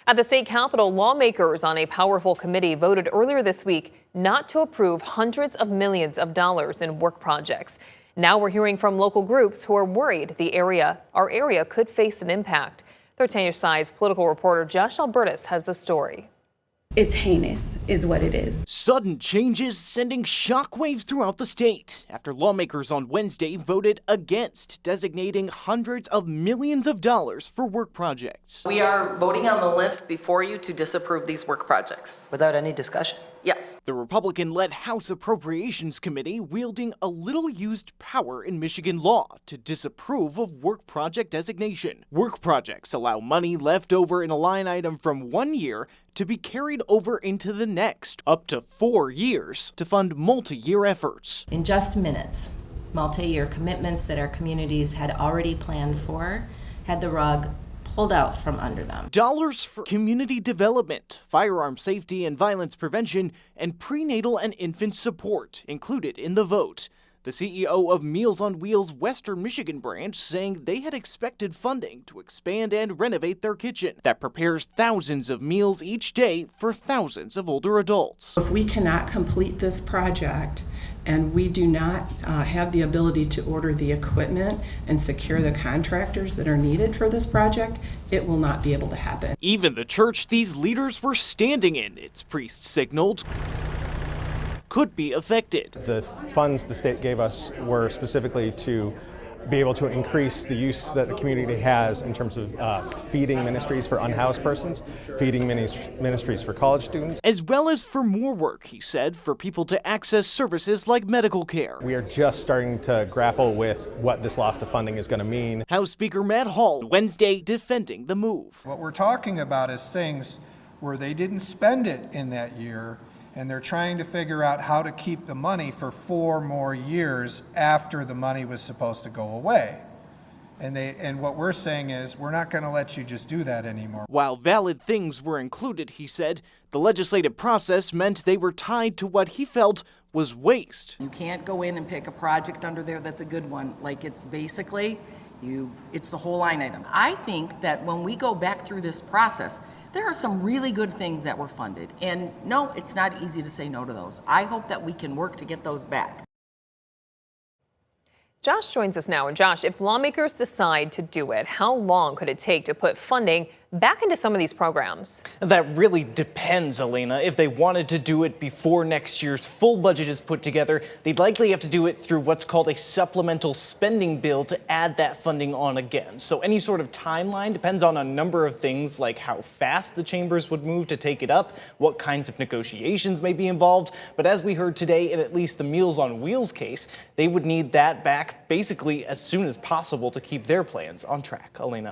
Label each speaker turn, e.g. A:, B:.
A: At the state capitol, lawmakers on a powerful committee voted earlier this week not to approve hundreds of millions of dollars in work projects. Now we're hearing from local groups who are worried our area could face an impact. 13 News Side's political reporter Josh Albertus has the story.
B: It's heinous, is what it is.
C: Sudden changes sending shockwaves throughout the state after lawmakers on Wednesday voted against designating hundreds of millions of dollars for work projects.
D: We are voting on the list before you to disapprove these work projects.
E: Without any discussion?
D: Yes.
C: The Republican-led House Appropriations Committee wielding a little-used power in Michigan law to disapprove of work project designation. Work projects allow money left over in a line item from 1 year to be carried over into the next, up to 4 years, to fund multi-year efforts.
F: In just minutes, multi-year commitments that our communities had already planned for had the rug pulled out from under them.
C: Dollars for community development, firearm safety and violence prevention, and prenatal and infant support included in the vote. The CEO of Meals on Wheels Western Michigan branch saying they had expected funding to expand and renovate their kitchen that prepares thousands of meals each day for thousands of older adults.
G: If we cannot complete this project and we do not have the ability to order the equipment and secure the contractors that are needed for this project, it will not be able to happen.
C: Even the church these leaders were standing in, its priest signaled, could be affected.
H: The funds the state gave us were specifically to be able to increase the use that the community has in terms of feeding ministries for unhoused persons, feeding ministries for college students.
C: As well as for more work, he said, for people to access services like medical care.
H: We are just starting to grapple with what this loss of funding is going to mean.
C: House Speaker Matt Hall Wednesday defending the move.
I: What we're talking about is things where they didn't spend it in that year, and they're trying to figure out how to keep the money for 4 more years after the money was supposed to go away. And what we're saying is, we're not going to let you just do that anymore.
C: While valid things were included, he said, the legislative process meant they were tied to what he felt was waste.
D: You can't go in and pick a project under there that's a good one. Like, it's basically, it's the whole line item. I think that when we go back through this process, there are some really good things that were funded. And no, it's not easy to say no to those. I hope that we can work to get those back.
A: Josh joins us now. And Josh, if lawmakers decide to do it, how long could it take to put funding back into some of these programs?
J: That really depends, Elena. If they wanted to do it before next year's full budget is put together, they'd likely have to do it through what's called a supplemental spending bill to add that funding on again. So any sort of timeline depends on a number of things, like how fast the chambers would move to take it up, what kinds of negotiations may be involved. But as we heard today, in at least the Meals on Wheels case, they would need that back basically as soon as possible to keep their plans on track. Elena.